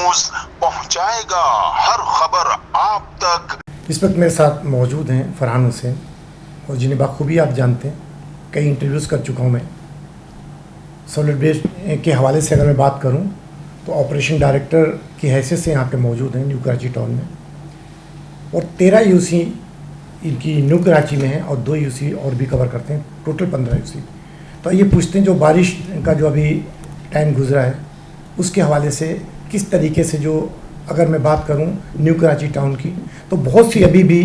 News पहुंचाएगा हर खबर आप तक। इस वक्त मेरे साथ मौजूद हैं फरहान हुसैन, और जिन्हें बाखूबी आप जानते हैं, कई इंटरव्यूज़ कर चुका हूं मैं। सॉलिड वेस्ट के हवाले से अगर मैं बात करूं तो ऑपरेशन डायरेक्टर की हैसियत से यहाँ पे मौजूद हैं न्यू कराची टाउन में, और 13 यूसी इनकी न्यू कराची में है और 2 यूसी और भी कवर करते हैं, टोटल 15 यूसी। तो ये पूछते हैं जो बारिश का जो अभी टाइम गुजरा है उसके हवाले से किस तरीके से, जो अगर मैं बात करूं न्यू कराची टाउन की, तो बहुत सी अभी भी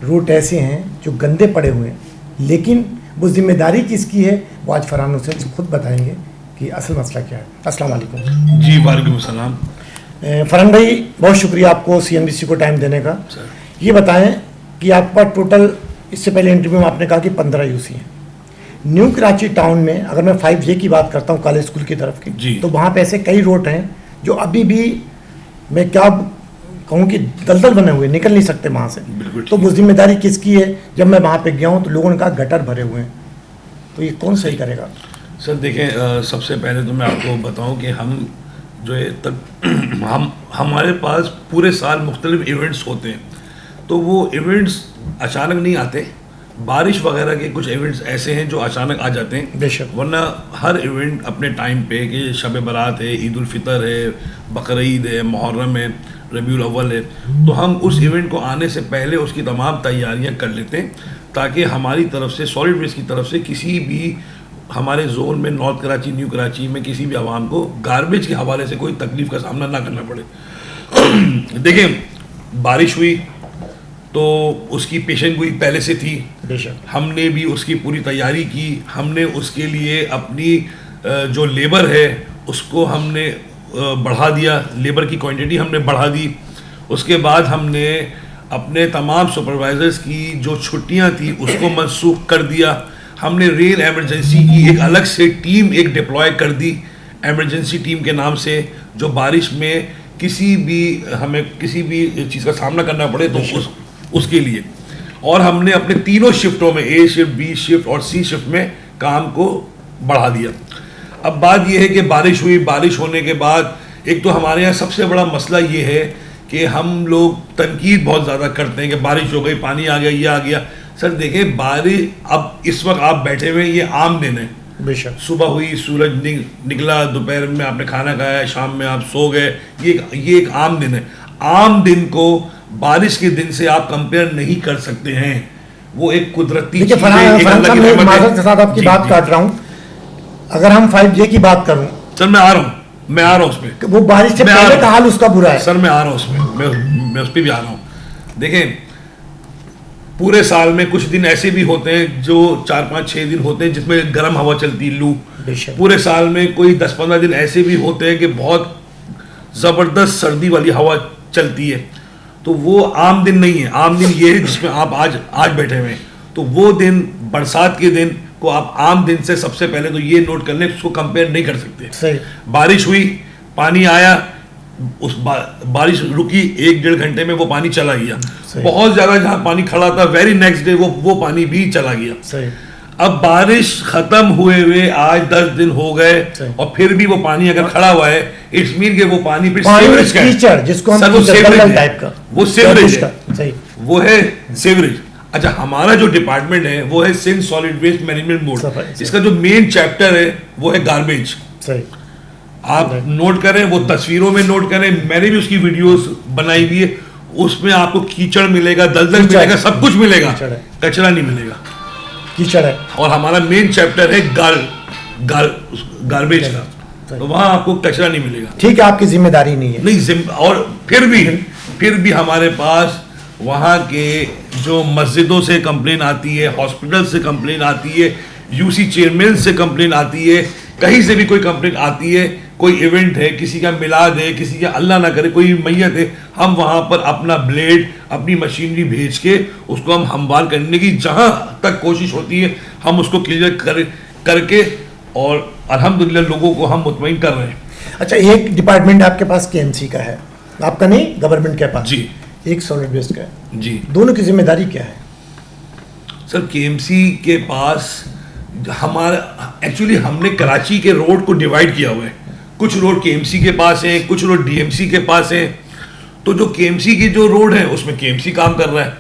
रोड ऐसे हैं जो गंदे पड़े हुए हैं, लेकिन वो जिम्मेदारी किसकी है वो आज फरहान हुसैन खुद बताएंगे कि असल मसला क्या है। अस्सलाम वालेकुम। जी वालेकुम सलाम। फरहान भाई, बहुत शुक्रिया आपको CNBC को टाइम देने का। ये बताएं कि आपका टोटल, इससे पहले इंटरव्यू में आपने कहा कि 15 यूसी हैं न्यू कराची टाउन में। अगर मैं 5J की बात करता हूँ कॉलेज स्कूल की तरफ की, तो वहाँ पे ऐसे कई रोड हैं जो अभी भी, मैं क्या कहूँ कि दलदल बने हुए, निकल नहीं सकते वहाँ से। तो वो जिम्मेदारी किसकी है? जब मैं वहाँ पे गया हूँ तो लोगों ने कहा गटर भरे हुए हैं, तो ये कौन सही करेगा? सर देखें, सबसे पहले तो मैं आपको बताऊं कि हम जो है तक हमारे पास पूरे साल मुख्तलिफ इवेंट्स होते हैं, तो वो इवेंट्स अचानक नहीं आते। बारिश वगैरह के कुछ इवेंट्स ऐसे हैं जो अचानक आ जाते हैं, बेशक, वरना हर इवेंट अपने टाइम पे, कि शब बारात है, ईद उल फितर है, बकरीद है, मुहर्रम है, रबीउल अव्वल है, तो हम उस इवेंट को आने से पहले उसकी तमाम तैयारियां कर लेते हैं, ताकि हमारी तरफ से, सॉलिड वेस्ट की तरफ से, किसी भी हमारे जोन में, नॉर्थ कराची, न्यू कराची में किसी भी आवाम को गार्बेज के हवाले से कोई तकलीफ का सामना ना करना पड़े। देखें, बारिश हुई तो उसकी पेशन गोई पहले से थी, हमने भी उसकी पूरी तैयारी की। हमने उसके लिए अपनी जो लेबर है उसको हमने बढ़ा दिया, लेबर की क्वांटिटी हमने बढ़ा दी। उसके बाद हमने अपने तमाम सुपरवाइजर्स की जो छुट्टियां थी उसको मनसूख कर दिया। हमने रेल एमरजेंसी की एक अलग से टीम एक डिप्लॉय कर दी, एमरजेंसी टीम के नाम से, जो बारिश में किसी भी, हमें किसी भी चीज़ का सामना करना पड़े तो उसके लिए। और हमने अपने तीनों शिफ्टों में, A शिफ्ट, B शिफ्ट और C शिफ्ट में काम को बढ़ा दिया। अब बात यह है कि बारिश हुई, बारिश होने के बाद एक तो हमारे यहाँ सबसे बड़ा मसला ये है कि हम लोग तनकीद बहुत ज़्यादा करते हैं कि बारिश हो गई, पानी आ गया, ये आ गया। सर देखें, बारिश, अब इस वक्त आप बैठे हुए, ये आम दिन है। बेशक, सुबह हुई, सूरज निकला, दोपहर में आपने खाना खाया, शाम में आप सो गए, ये एक आम दिन है। आम दिन को बारिश के दिन से आप कंपेयर नहीं कर सकते हैं, वो एक कुदरती चीज़ है, एक अल्लाह की रहमत है। साथ आपकी बात काट रहा हूँ, अगर हम 5J की बात करूँ, सर मैं आ रहा हूँ उसमें, वो बारिश से पहले का हाल उसका बुरा है। सर मैं आ रहा हूँ उसमें, मैं उस पर भी आ रहा हूँ। देखें, पूरे साल में कुछ दिन ऐसे भी होते हैं जो 4, 5, 6 दिन होते हैं जिसमें गर्म हवा चलती है, लू। पूरे साल में कोई 10-15 दिन ऐसे भी होते हैं कि बहुत ज़बरदस्त सर्दी वाली हवा चलती है। तो वो आम दिन नहीं है। आम दिन ये है जिसमें आप आज बैठे हुए हैं। तो वो दिन, बरसात के दिन को आप आम दिन से सबसे पहले तो ये नोट कर लें, उसको कंपेयर नहीं कर सकते। सही। बारिश हुई, पानी आया, उस बारिश रुकी, 1-1.5 घंटे में वो पानी चला गया। बहुत ज़्यादा जहाँ पानी खड़ा था, वेरी नेक्स्ट डे वो पानी भी चला गया। सही। अब बारिश खत्म हुए आज 10 दिन हो गए और फिर भी वो पानी अगर खड़ा हुआ है, इट्स मीन कि वो पानी फिर सीवरेज का है, जिसको हम टाइप का, वो सीवरेज है, सही, वो है सीवरेज। अच्छा, हमारा जो डिपार्टमेंट है वो है Sindh solid waste management board. इसका जो मेन चैप्टर है वो है गार्बेज। सही, आप नोट करें, वो तस्वीरों में नोट करें, मैंने भी उसकी वीडियोस बनाई हुई है। उसमें आपको कीचड़ मिलेगा, दलदल मिलेगा, सब कुछ मिलेगा, कचरा नहीं मिलेगा, कीचड़ है। और हमारा मेन चैप्टर है गार्बेज का, तो वहां आपको कचरा नहीं मिलेगा। ठीक है, आपकी जिम्मेदारी नहीं है। नहीं, और फिर भी हमारे पास वहां के जो मस्जिदों से कंप्लेन आती है, हॉस्पिटल से कंप्लेन आती है, यूसी चेयरमैन से कंप्लेन आती है, कहीं से भी कोई कंप्लेन आती है, कोई इवेंट है, किसी का मिलाद है, किसी का अल्लाह ना करे कोई मैयत है, हम वहाँ पर अपना ब्लेड, अपनी मशीनरी भेज के उसको हम हमवार करने की जहाँ तक कोशिश होती है हम उसको क्लियर करके और अल्हम्दुलिल्लाह लोगों को हम मुतमईन कर रहे हैं। अच्छा, एक डिपार्टमेंट आपके पास KMC का है, आपका नहीं, गवर्नमेंट के पास जी, एक सॉलिड वेस्ट का है जी। दोनों की जिम्मेदारी क्या है? सर KMC के पास हमारा एक्चुअली हमने कराची के रोड को डिवाइड किया हुआ है। कुछ रोड केएमसी के पास हैं, कुछ रोड डीएमसी के पास हैं। तो जो केएमसी की जो रोड है उसमें केएमसी काम कर रहा है,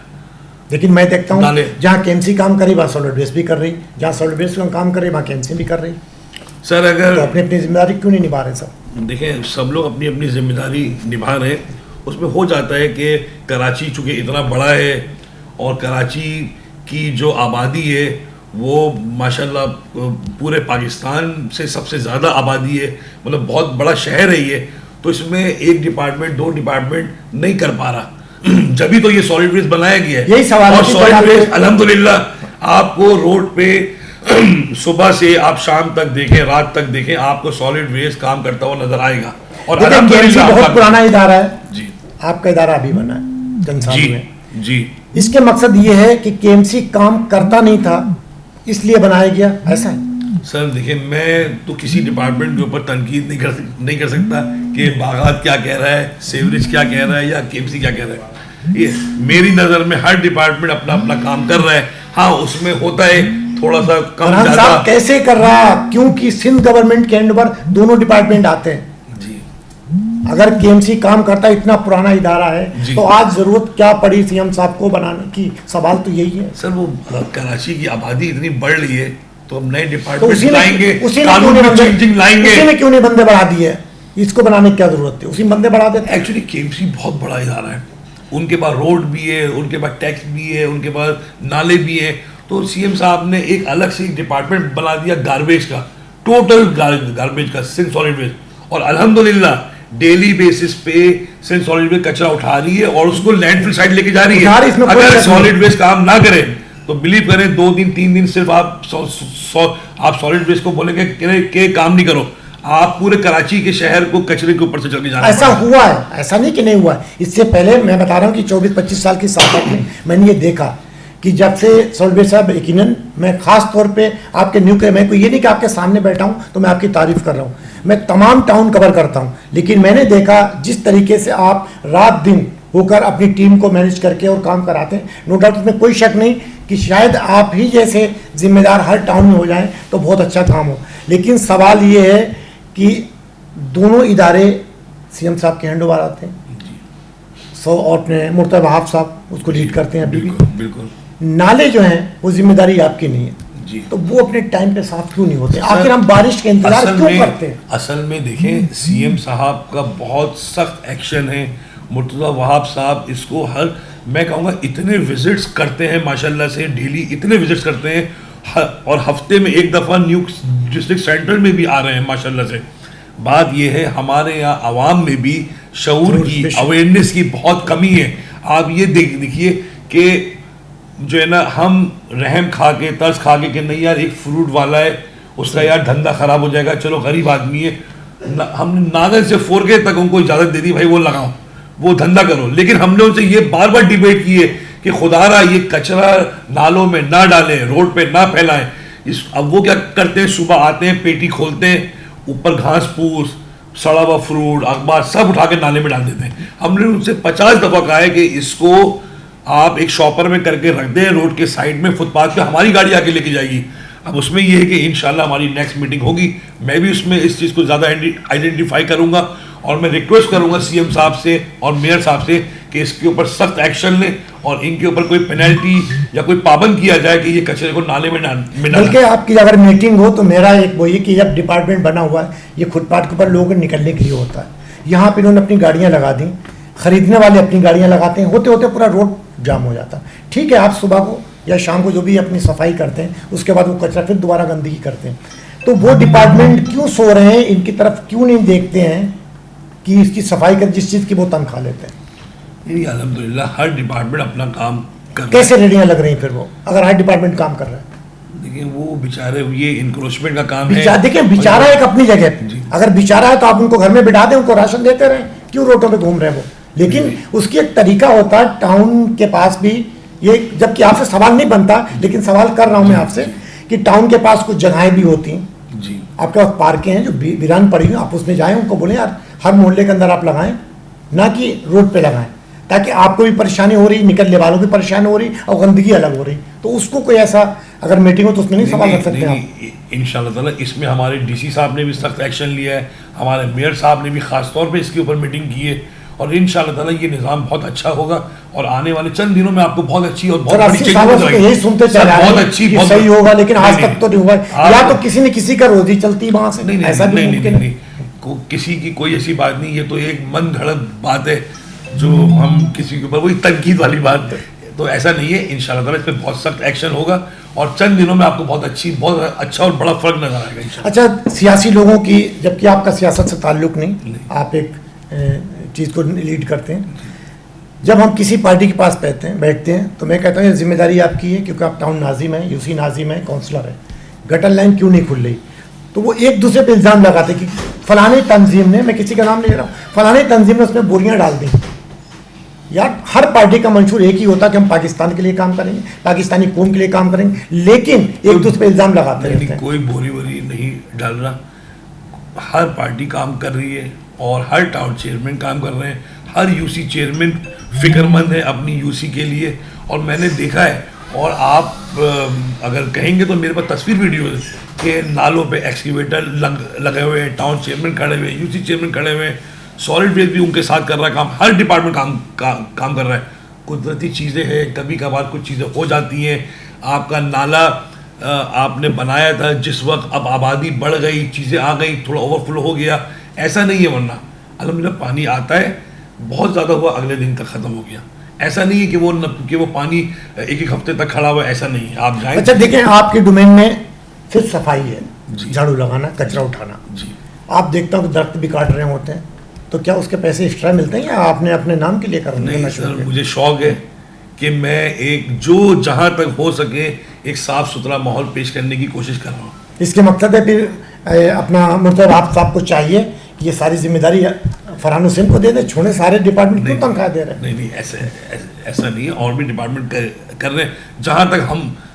लेकिन मैं देखता हूँ नाले। जहाँ केएमसी काम कर रही वहाँ सॉलिड वेस्ट भी कर रही, जहाँ सॉलिड वेस्ट काम कर रही वहाँ केएमसी भी कर रही। सर अगर तो अपनी अपनी जिम्मेदारी क्यों नहीं निभा रहे सब? देखें, सब लोग अपनी अपनी जिम्मेदारी निभा रहे हैं। उसमें हो जाता है कि कराची चूँकि इतना बड़ा है और कराची की जो आबादी है वो माशाल्लाह पूरे पाकिस्तान से सबसे ज़्यादा आबादी है, मतलब बहुत बड़ा शहर है ये। तो इसमें एक डिपार्टमेंट 2 डिपार्टमेंट नहीं कर पा रहा। जब तो ये सॉलिड वेस्ट बनाया गया है। यही सवाल है और कि सॉलिड बना- वेस्ट अल्हम्दुलिल्लाह आपको रोड पे सुबह से आप शाम तक देखें, रात तक देखें, आपको सॉलिड वेस्ट काम करता हुआ नजर आएगा। और देखिए केएमसी अल्हम्दुलिल्लाह बहुत आपका- पुराना इदारा है, जी आपका इदारा अभी बना है जनसाल में। जी। इसके मकसद ये है कि केएमसी काम करता नहीं था इसलिए बनाया गया, ऐसा है? सर देखिए, मैं तो किसी डिपार्टमेंट के ऊपर तनकीद नहीं कर सकता कि बागात क्या कह रहा है, सेवरेज क्या कह रहा है या केएमसी क्या कह रहा है। ये मेरी नज़र में हर डिपार्टमेंट अपना अपना काम कर रहा है। हाँ, उसमें होता है थोड़ा सा कम फरहान ज़्यादा। साहब कैसे कर रहा? क्योंकि सिंध गवर्नमेंट के अंडर दोनों डिपार्टमेंट आते हैं। जी अगर केएमसी काम करता, इतना पुराना इदारा है, जी। तो आज जरूरत क्या पड़ी सीएम साहब को बनाने की? सवाल तो यही है। सर, वो कराची की आबादी इतनी बढ़ रही है तो हम नए तो डिपार्टमेंट लाएंगे, उसी ने कानून क्यों में नहीं चेंजिंग लाएंगे। उसी ने क्यों नहीं बंदे बढ़ा दिए? इसको बनाने की क्या जरूरत थी? उसी में बंदे बढ़ा देते। एक्चुअली केएमसी बहुत बड़ा इदारा है, उनके पास रोड भी है, उनके पास टैक्स भी है, उनके पास नाले भी हैं। तो सीएम साहब ने एक अलग से डिपार्टमेंट बना दिया गार्बेज का, टोटल गार्बेज का, सिंध सॉलिड वेस्ट। और अल्हम्दुलिल्लाह डेली बेसिस पे सिंध सॉलिड वेस्ट कचरा उठा रही है और उसको लैंडफिल साइड लेके जा रही उठा रही, इसमें है। कोई अगर शक नहीं। सॉलिड वेस्ट काम ना करे तो बिलीव करें 2 दिन 3 दिन सिर्फ आप सॉलिड वेस्ट को बोलेंगे कि काम नहीं करो, आप पूरे कराची के शहर को कचरे के ऊपर से चल के जाना ऐसा पड़ेगा। हुआ है, ऐसा नहीं कि नहीं हुआ है। इससे पहले मैं बता रहा हूँ कि 24-25 साल की साहब में मैंने ये देखा कि जब से सॉलिड साहब, यकीनन मैं खास तौर पे आपके न्यू के, मैं कोई ये नहीं कि आपके सामने बैठा हूँ तो मैं आपकी तारीफ कर रहा हूँ, मैं तमाम टाउन कवर करता हूँ, लेकिन मैंने देखा जिस तरीके से आप रात दिन होकर अपनी टीम को मैनेज करके और काम कराते हैं, नो डाउट उसमें कोई शक नहीं कि शायद आप ही जैसे जिम्मेदार हर टाउन में हो जाएं तो बहुत अच्छा काम हो। लेकिन सवाल ये है कि दोनों इदारे सीएम साहब के हैंड ओवर आते हैं, और अपने मुर्तज़ा वहाब साहब उसको लीड करते हैं अभी भी। बिल्कुल बिल्कुल नाले जो हैं वो जिम्मेदारी आपकी नहीं है, जी। तो वो अपने टाइम पे साफ क्यों नहीं होते? आखिर हम बारिश के इंतजार क्यों करते हैं? असल में देखें, सीएम साहब का बहुत सख्त एक्शन है। मुर्तज़ा वहाब साहब इसको मैं कहूँगा इतने विजिट्स करते हैं माशाल्लाह से, डेली इतने विजिट्स करते हैं और हफ्ते में एक दफ़ा न्यू डिस्ट्रिक्ट सेंटर में भी आ रहे हैं माशाल्लाह से। बात यह है हमारे यहाँ आवाम में भी शऊर की, अवेयरनेस की बहुत कमी है। आप ये देखिए कि जो है ना, हम रहम खा के, तरस खा के कि नहीं यार एक फ्रूट वाला है, उसका यार धंधा ख़राब हो जाएगा, चलो गरीब आदमी है, हमने नागन से 4K तक उनको इजाज़त दे दी, भाई वो लगाओ, वो धंधा करो। लेकिन हमने उनसे ये बार बार डिबेट की है कि खुदारा ये कचरा नालों में ना डालें, रोड पे ना फैलाएं। अब वो क्या करते हैं, सुबह आते हैं, पेटी खोलते हैं, ऊपर घास फूस, सड़ा हुआ फ्रूट, अखबार सब उठा के नाले में डाल देते हैं। हमने उनसे 50 दफ़ा कहा है कि इसको आप एक शॉपर में करके रख दें रोड के साइड में, फुटपाथ पे, हमारी गाड़ी आके लेके जाएगी। अब उसमें ये है कि इंशाल्लाह हमारी नेक्स्ट मीटिंग होगी, मैं भी उसमें इस चीज़ को ज़्यादा आइडेंटिफाई करूँगा और मैं रिक्वेस्ट करूँगा सीएम साहब से और मेयर साहब से कि इसके ऊपर सख्त एक्शन लें और इनके ऊपर कोई पेनल्टी या कोई पाबंद किया जाए कि ये कचरे को नाले में ना। बल्कि आपकी अगर मीटिंग हो तो मेरा एक वो ये कि जब डिपार्टमेंट बना हुआ है, ये फुटपाथ के ऊपर लोगों को निकलने के लिए होता है। यहाँ पे इन्होंने अपनी गाड़ियाँ लगा दी, खरीदने वाले अपनी गाड़ियाँ लगाते हैं, होते होते पूरा रोड जाम हो जाता है। ठीक है, आप सुबह को या शाम को जो भी अपनी सफाई करते हैं, उसके बाद वो कचरा फिर दोबारा गंदगी करते हैं। तो वो डिपार्टमेंट क्यों सो रहे हैं, इनकी तरफ क्यों नहीं देखते हैं कि इसकी सफाई कर, जिस चीज़ की वो तनख्वाह लेते हैं? ये अल्हम्दुलिल्लाह हर डिपार्टमेंट अपना काम कर रहा है। कैसे रेडियाँ लग रही हैं फिर वो, अगर हर डिपार्टमेंट काम कर रहा है? देखिए वो बेचारे, ये इंक्रोचमेंट का काम है। देखिए बेचारा एक अपनी जगह पे, जी। अगर बेचारा है तो आप उनको घर में बिठा दें, उनको राशन देते रहें, क्यों रोडों पे घूम रहे हैं वो? लेकिन उसकी एक तरीका होता है टाउन के पास भी, ये जबकि आपसे सवाल नहीं बनता लेकिन सवाल कर रहा हूँ मैं आपसे कि टाउन के पास कुछ जगहें भी होती हैं जी। आपके पास, पार्कें हैं जो वीरान पड़ी हुई, आप उसमें जाएं, उनको बोलें यार हर मोहल्ले के अंदर आप लगाएं, ना कि रोड पे लगाएं, ताकि आपको भी परेशानी हो रही, निकलने वालों की परेशानी हो रही और गंदगी अलग हो रही, तो उसको कोई ऐसा अगर मीटिंग हो तो उसमें नहीं सवाल रख सकते आप? इंशाल्लाह ताला इसमें हमारे डीसी साहब ने भी सख्त एक्शन लिया है, हमारे मेयर साहब ने भी खास तौर पे इसके ऊपर मीटिंग की है, और इंशाल्लाह ताला ये निज़ाम बहुत अच्छा होगा और आने वाले चंद दिनों में आपको बहुत अच्छी और बहुत बड़ी चेंज सालों से यही सुनते चल रहे बहुत हैं अच्छी कि बहुत सही होगा, लेकिन आज तक तो नहीं हुआ, या आप- तो किसी न किसी का रोजी चलती वहां से, नहीं ऐसा भी नहीं मुमकिन नहीं, है। किसी की कोई ऐसी बात नहीं, ये तो एक मन घड़त बात है जो हम किसी के ऊपर वही तनकीद वाली बात है, तो ऐसा नहीं है। इंशाल्लाह ताला इस पर बहुत सख्त एक्शन होगा और चंद दिनों में आपको बहुत अच्छा और बड़ा फर्क नजर आएगा इंशाल्लाह। अच्छा, सियासी लोगों की, जबकि आपका सियासत से ताल्लुक नहीं, आप एक चीज़ को लीड करते हैं, जब हम किसी पार्टी के पास बैठते हैं तो मैं कहता हूँ ये जिम्मेदारी आपकी है, क्योंकि आप टाउन नाजिम हैं, यूसी नाजिम है, काउंसलर है, गटर लाइन क्यों नहीं खुल रही, तो वो एक दूसरे पे इल्ज़ाम लगाते कि फलाने तंजीम ने, मैं किसी का नाम नहीं ले रहा हूँ, फलाने तंजीम ने उसमें बोरियां डाल दी। यार, हर पार्टी का मंशूर एक ही होता कि हम पाकिस्तान के लिए काम करेंगे, पाकिस्तानी कौम के लिए काम करेंगे, लेकिन एक दूसरे पे इल्ज़ाम लगाते रहते हैं। कोई बोरी वोरी नहीं डाल रहा, हर पार्टी काम कर रही है और हर टाउन चेयरमैन काम कर रहे हैं, हर यूसी चेयरमैन फिक्रमंद है अपनी यूसी के लिए, और मैंने देखा है, और आप अगर कहेंगे तो मेरे पास तस्वीर वीडियो है कि नालों पे एक्सकेवेटर लगे हुए हैं, टाउन चेयरमैन खड़े हुए हैं, यूसी चेयरमैन खड़े हुए हैं, सॉलिड वेस्ट भी उनके साथ कर रहा है काम, हर डिपार्टमेंट काम कर रहा है। कुदरती चीज़ें हैं, कभी कभार कुछ चीज़ें हो जाती हैं, आपका नाला आपने बनाया था जिस वक्त, अब आबादी बढ़ गई, चीज़ें आ गई, थोड़ा ओवरफ्लो हो गया, ऐसा नहीं है, वरना अल्हम्दुलिल्लाह पानी आता है, बहुत ज़्यादा हुआ अगले दिन तक ख़त्म हो गया, ऐसा नहीं है कि वो पानी एक हफ्ते तक खड़ा हुआ, ऐसा नहीं है। आप जाएं। अच्छा देखें, आपके डोमेन में सिर्फ सफाई है, झाड़ू लगाना, कचरा उठाना जी, आप देखता हूँ कि दरख्त भी काट रहे होते हैं, तो क्या उसके पैसे एक्स्ट्रा मिलते हैं या आपने अपने नाम के लिए करना नहीं शुरू सर, किया? मुझे शौक है कि मैं एक जहाँ तक हो सके एक साफ़ सुथरा माहौल पेश करने की कोशिश कर रहा हूँ। इसके मकसद है फिर अपना मुर्तज़ा आप साहब को चाहिए कि ये सारी जिम्मेदारी फरहान हुसैन को दे दे, छोड़े सारे डिपार्टमेंट क्यों तनख्वाह दे रहे हैं? नहीं ऐसा नहीं है, और भी डिपार्टमेंट कर रहे हैं, जहाँ तक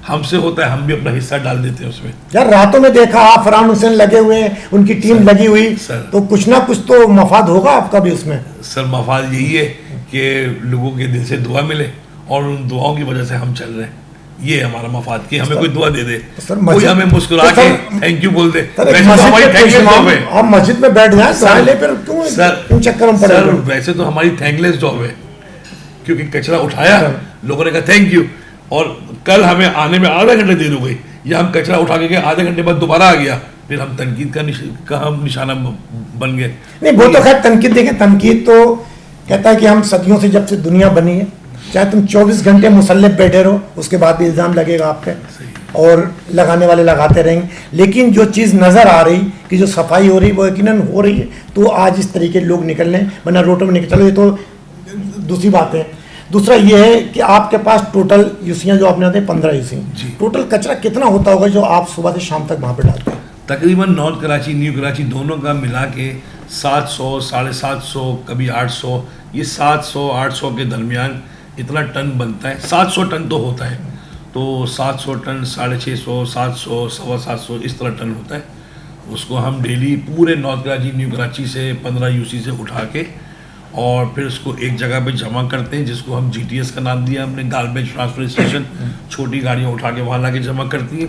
हमसे होता है हम भी अपना हिस्सा डाल देते हैं उसमें। यार, रातों में देखा आप फरहान हुसैन लगे हुए हैं, उनकी टीम लगी हुई, तो कुछ ना कुछ तो मफाद होगा आपका भी उसमें। सर, मफाद यही है कि लोगों के दिल से दुआ मिले, और उन दुआओं की वजह से हम चल रहे हैं, ये हमारा मफाद कि हमें कोई दुआ दे दे, कोई हमें मुस्कुरा के थैंक यू बोल दे। वैसे तो हमारी थैंकलेस जॉब है, आप मस्जिद में बैठ जाए, फिर क्यों चक्कर में पड़े? सर, वैसे तो हमारी थैंकलेस जॉब है, क्योंकि कचरा उठाया, लोगों ने कहा थैंक यू, और कल हमें आने में आधा घंटा देर हो गई, या हम कचरा उठा के गए, आधे घंटे बाद दोबारा आ गया, फिर हम तनकीद का हम निशाना बन गए। नहीं, वो तो खैर तनकीद, देखें तनकीद तो कहता है कि हम सदियों से, जब से दुनिया बनी है, चाहे तुम 24 घंटे मुसल्ले बैठे रहो, उसके बाद भी इल्ज़ाम लगेगा आप पे, और लगाने वाले लगाते रहेंगे, लेकिन जो चीज़ नज़र आ रही कि जो सफाई हो रही वो यकीनन हो रही है, तो आज इस तरीके लोग निकल रहे हैं, वरना रोडों में निकल, चलो ये तो दूसरी बात है। दूसरा ये है कि आपके पास टोटल यूसियाँ जो आपने आते हैं 15 यूसी, टोटल कचरा कितना होता होगा जो आप सुबह से शाम तक वहाँ पर डालते हैं? तकरीबन नॉर्थ कराची, न्यू कराची दोनों का मिला के 700, 750, कभी 800, ये 700-800 के दरमियान इतना टन बनता है। 700 टन तो होता है, तो 700 टन, 650, 700, 750 इस तरह टन होता है। उसको हम डेली पूरे नॉर्थ कराची, न्यू कराची से 15 यूसी से उठा के और फिर उसको एक जगह पे जमा करते हैं, जिसको हम GTS का नाम दिया हमने, गार्बेज ट्रांसफर स्टेशन। छोटी गाड़ियाँ उठा के वहाँ ला के जमा करती हैं,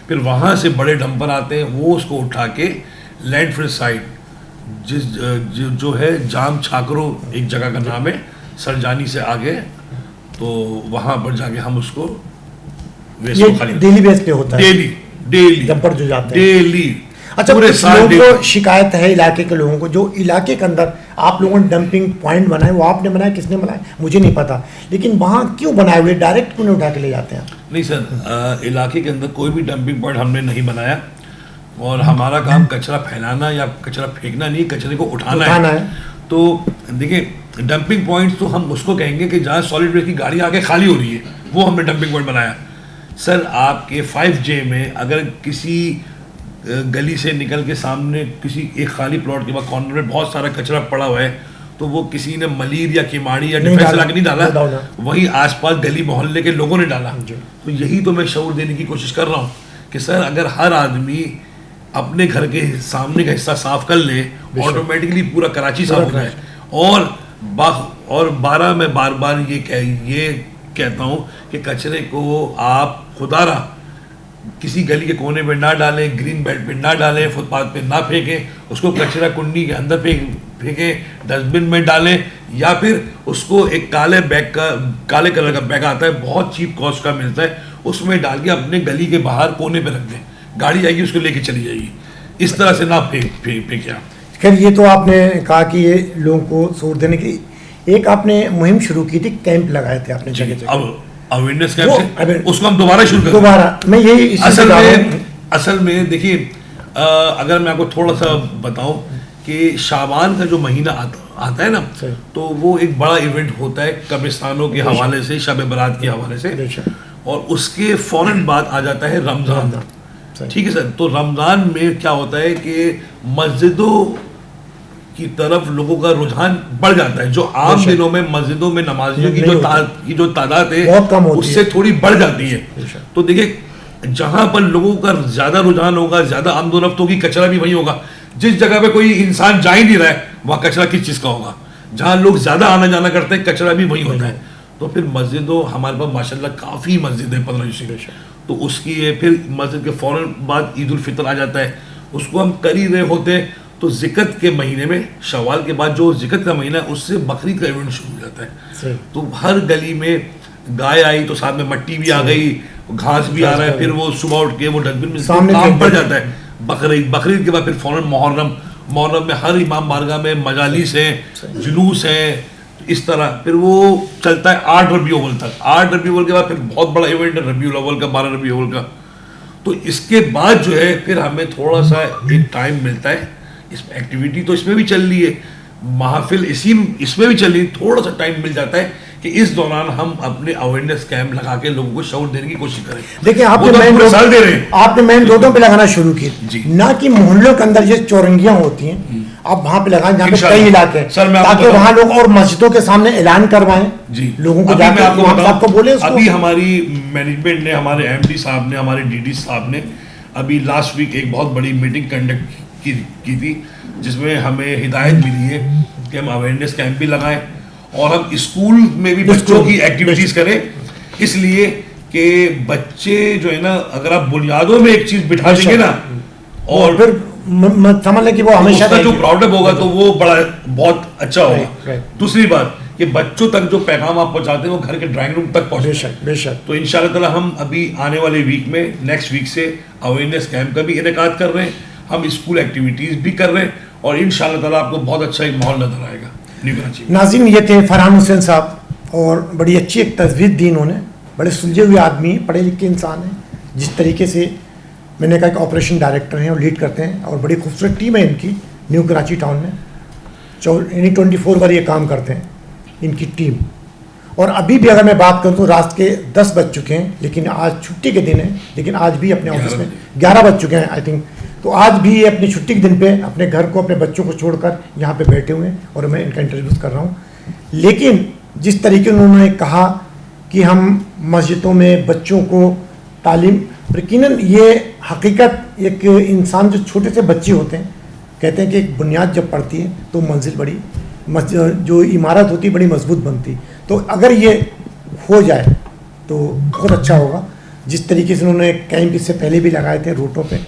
फिर वहाँ से बड़े डंपर आते हैं, वो उसको उठा के लैंडफिल साइट जो है जाम छाकरो एक जगह का नाम है, सरजानी से आगे, तो वहाँ पर जाके हम उसको वेस्ट को खाली डेली बेस पे होता है, डेली डंपर जो जाते हैं डेली। अच्छा, कुछ लोगों को शिकायत है इलाके के लोगों को, जो इलाके के अंदर आप लोगों ने डंपिंग पॉइंट बनाए, वो आपने बनाया, किसने बनाया मुझे नहीं पता, लेकिन वहाँ क्यों बनाए हुए, डायरेक्ट क्यों नहीं उठा के ले जाते हैं? नहीं सर, इलाके के अंदर कोई भी डंपिंग पॉइंट हमने नहीं बनाया, और हमारा काम कचरा फैलाना या कचरा फेंकना नहीं, कचरे को उठाना है। तो देखिए, डंपिंग पॉइंट तो हम उसको कहेंगे कि जहाँ सॉलिड वेस्ट की गाड़ी आके खाली हो रही है, वो हमने डंपिंग पॉइंट बनाया। सर, आपके 5J में अगर किसी गली से निकल के सामने किसी एक खाली प्लॉट के बाद कॉर्नर में बहुत सारा कचरा पड़ा हुआ है, तो वो किसी ने मलीर या किमाड़ी या डिफेंस ला के नहीं डाला, वहीं आसपास गली मोहल्ले के लोगों ने डाला। तो यही तो मैं शऊर देने की कोशिश कर रहा हूँ कि सर, अगर हर आदमी अपने घर के सामने का हिस्सा साफ कर ले, ऑटोमेटिकली पूरा कराची साफ हो जाए, और 12 मैं बार बार ये कहता हूँ कि कचरे को आप खुदारा किसी गली के कोने पे ना डालें, ग्रीन बेल्ट पे ना डालें, फुटपाथ पे ना फेंकें, उसको कचरा कुंडी के अंदर फेंकें, डस्टबिन में डालें, या फिर उसको एक काले कलर का बैग आता है, बहुत चीप कॉस्ट का मिलता है, उसमें डाल के अपने गली के बाहर कोने पे रख दें, गाड़ी आएगी उसको लेके चली जाएगी। इस तरह से ना फेंकें आप। खैर, ये तो आपने कहा कि ये लोगों को शोर देने की एक आपने मुहिम शुरू की थी, कैंप लगाए थे आपने जगह जगह। अब अवेयरनेस कैंप से उसको हम दोबारा शुरू करें। दोबारा मैं यही असल में देखिए, अगर मैं आपको थोड़ा सा बताऊं कि शाबान का जो महीना आता है ना, तो वो एक बड़ा इवेंट होता है कब्रिस्तानों के हवाले से, शब बारात के हवाले से, और उसके फौरन बाद आ जाता है रमज़ान। ठीक है सर। तो रमज़ान में क्या होता है कि मस्जिदों की तरफ लोगों का रुझान बढ़ जाता है, जो आम दिनों में मस्जिदों में नमाजियों की जो तादाद है उससे थोड़ी बढ़ जाती है। तो देखिए, जहां पर लोगों का ज्यादा रुझान होगा, ज्यादा आमदोरफ्त होगी, कचरा भी वहीं होगा। जिस जगह पे कोई इंसान जा ही नहीं रहा है, वहाँ कचरा किस चीज़ का होगा? जहाँ लोग ज्यादा आना जाना करते हैं, कचरा भी वहीं होता है। तो फिर मस्जिदों, हमारे पास माशाल्लाह काफ़ी मस्जिद है 15 तो उसकी फिर मस्जिद के फ़ौरन बाद ईद उल फितर आ जाता है, उसको हम कर ही रहे होते हैं। तो ज़िकत के महीने में, शवाल के बाद जो ज़िकत का महीना है, उससे बकरीद का इवेंट शुरू हो जाता है। तो हर गली में गाय आई तो साथ में मट्टी भी आ गई, घास भी आ रहा है, फिर वो सुबह उठ के वो डस्टबिन में काम बढ़ जाता है। बकरीद के बाद फिर फ़ौरन मुहर्रम में हर इमाम बारगाह में मजालिस हैं, जुलूस हैं, इस तरह फिर वो चलता है 8 रबीउल अव्वल तक। 8 रबीउल अव्वल के बाद फिर बहुत बड़ा इवेंट है रबीउल अव्वल का, 12 रबीउल अव्वल का। तो इसके बाद जो है फिर हमें थोड़ा सा एक टाइम मिलता है, इस एक्टिविटी तो इसमें भी चल रही है, महफिल इसमें भी चल रही है, थोड़ा सा टाइम मिल जाता है कि इस दौरान हम अपने अवेयरनेस कैंप लगा के लोगों को शऊर देने की कोशिश करें। देखिए, आपने मेन रोडों पे लगाना शुरू की, ना कि मोहल्लों के अंदर ये चौरंगियां होती हैं, आप वहां पे लगाएं जहाँ पे कई इलाके, ताकि वहां लोग, और मस्जिदों के सामने ऐलान करवाएं जी लोगों को, आपको बोले उसको। अभी हमारी मैनेजमेंट ने, हमारे एमडी साहब ने, हमारे डीडी साहब ने अभी लास्ट वीक एक बहुत बड़ी मीटिंग कंडक्ट की थी, जिसमें हमें हिदायत मिली है कि हम अवेयरनेस कैंप भी लगाएं और हम स्कूल में भी बच्चों की एक्टिविटीज करें, इसलिए कि बच्चे जो है ना, अगर आप बुनियादों में एक चीज बिठा देंगे ना, और फिर समझ लें कि वो हमेशा उसका जो प्रोडक्ट होगा तो वो बहुत अच्छा होगा। दूसरी बात कि बच्चों तक जो पैगाम आप पहुंचाते हैं वो घर के ड्राइंग रूम तक पहुंचे। बेशक। तो इंशाल्लाह ताला हम अभी आने वाले वीक में, नेक्स्ट वीक से अवेयरनेस कैंप का भी इनेकाद कर रहे हैं, हम स्कूल एक्टिविटीज भी कर रहे हैं, और इंशाल्लाह ताला आपको बहुत अच्छा एक माहौल नजर आएगा न्यू कराची में। नाज़रीन, ये थे फरहान हुसैन साहब, और बड़ी अच्छी एक तजवीज़ दी इन्होंने। बड़े सुलझे हुए आदमी, पढ़े लिखे इंसान हैं। जिस तरीके से मैंने कहा कि ऑपरेशन डायरेक्टर हैं और लीड करते हैं, और बड़ी खूबसूरत टीम है इनकी न्यू कराची टाउन में। 24 बार ये काम करते हैं इनकी टीम। और अभी भी अगर मैं बात करूँ तो रात के 10 बज चुके हैं, लेकिन आज छुट्टी के दिन है, लेकिन आज भी अपने ऑफिस में 11 बज चुके हैं आई थिंक। तो आज भी ये अपनी छुट्टी के दिन पे अपने घर को, अपने बच्चों को छोड़कर यहाँ पे बैठे हुए हैं, और मैं इनका इंटरव्यू कर रहा हूँ। लेकिन जिस तरीके उन्होंने कहा कि हम मस्जिदों में बच्चों को तालीम, यकीनन ये हकीकत, एक इंसान जो छोटे से बच्चे होते हैं, कहते हैं कि एक बुनियाद जब पड़ती है तो मंजिल बड़ी, जो इमारत होती है बड़ी मजबूत बनती। तो अगर ये हो जाए तो बहुत अच्छा होगा। जिस तरीके से उन्होंने कैंप इससे पहले भी लगाए थे रूटों पे,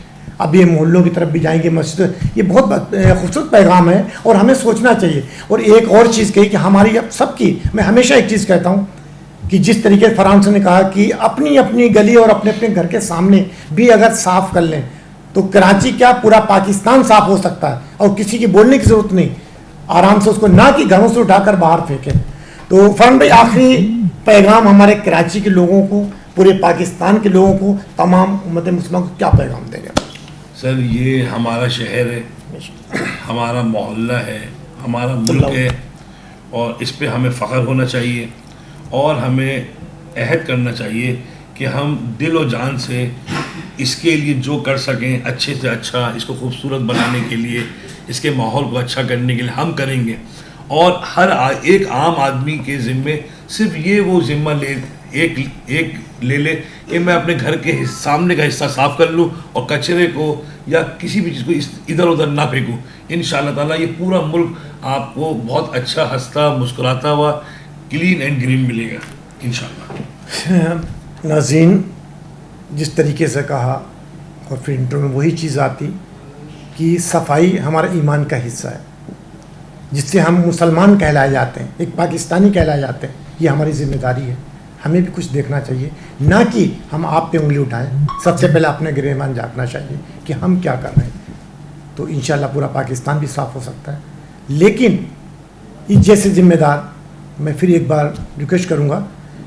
अब ये मोहल्लों की तरफ भी जाएंगे, मस्जिद, ये बहुत खूबसूरत पैगाम है और हमें सोचना चाहिए। और एक और चीज़ कही कि हमारी अब सबकी, मैं हमेशा एक चीज़ कहता हूँ कि जिस तरीके से फरहान ने कहा कि अपनी अपनी गली और अपने अपने घर के सामने भी अगर साफ़ कर लें तो कराची क्या पूरा पाकिस्तान साफ़ हो सकता है, और किसी की बोलने की ज़रूरत नहीं, आराम से उसको, ना कि घरों से उठाकर बाहर फेंकें। तो फरहान भाई, आखिरी पैगाम हमारे कराची के लोगों को, पूरे पाकिस्तान के लोगों को, तमाम उम्मत मुस्लिम को क्या पैगाम देंगे? सर, ये हमारा शहर है, हमारा मोहल्ला है, हमारा मुल्क है, और इस पे हमें फ़ख्र होना चाहिए, और हमें अहद करना चाहिए कि हम दिल और जान से इसके लिए जो कर सकें, अच्छे से अच्छा, इसको खूबसूरत बनाने के लिए, इसके माहौल को अच्छा करने के लिए हम करेंगे। और हर एक आम आदमी के ज़िम्मे सिर्फ ये वो ज़िम्मा एक ले ले कि मैं अपने घर के सामने का हिस्सा साफ कर लूँ और कचरे को या किसी भी चीज़ को इधर उधर ना फेंकूँ। इंशाल्लाह ताला ये पूरा मुल्क आपको बहुत अच्छा हंसता मुस्कुराता हुआ क्लीन एंड ग्रीन मिलेगा इंशाल्लाह। नाज़रीन, जिस तरीके से कहा और फिर इंटरव्यू में वही चीज़ आती कि सफाई हमारा ईमान का हिस्सा है, जिससे हम मुसलमान कहलाए जाते हैं, एक पाकिस्तानी कहलाए जाते हैं। ये हमारी जिम्मेदारी है, हमें भी कुछ देखना चाहिए, ना कि हम आप पे उंगली उठाएं। सबसे पहले अपने गिरेबान झांकना चाहिए कि हम क्या कर रहे हैं, तो इंशाल्लाह पूरा पाकिस्तान भी साफ़ हो सकता है। लेकिन इस जैसे जिम्मेदार, मैं फिर एक बार रिक्वेस्ट करूँगा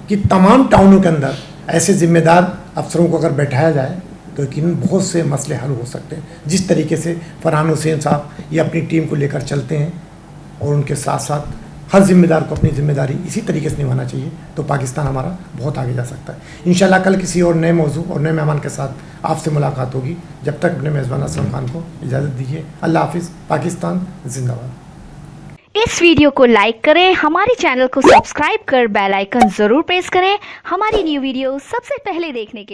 कि तमाम टाउनों के अंदर ऐसे ज़िम्मेदार अफसरों को अगर बैठाया जाए तो यकीनन बहुत से मसले हल हो सकते हैं। जिस तरीके से फरहान हुसैन साहब ये अपनी टीम को लेकर चलते हैं और उनके साथ साथ हर जिम्मेदार को अपनी जिम्मेदारी इसी तरीके से निभाना चाहिए, तो पाकिस्तान हमारा बहुत आगे जा सकता है। इंशाल्लाह कल किसी और नए मौजू और नए मेहमान के साथ आपसे मुलाकात होगी। जब तक अपने मेज़बान असलम खान को इजाज़त दीजिए। अल्लाह हाफिज़। पाकिस्तान जिंदाबाद। इस वीडियो को लाइक करें, हमारे चैनल को सब्सक्राइब कर बेल आइकन जरूर प्रेस करें हमारी न्यू वीडियो सबसे पहले देखने के लिए।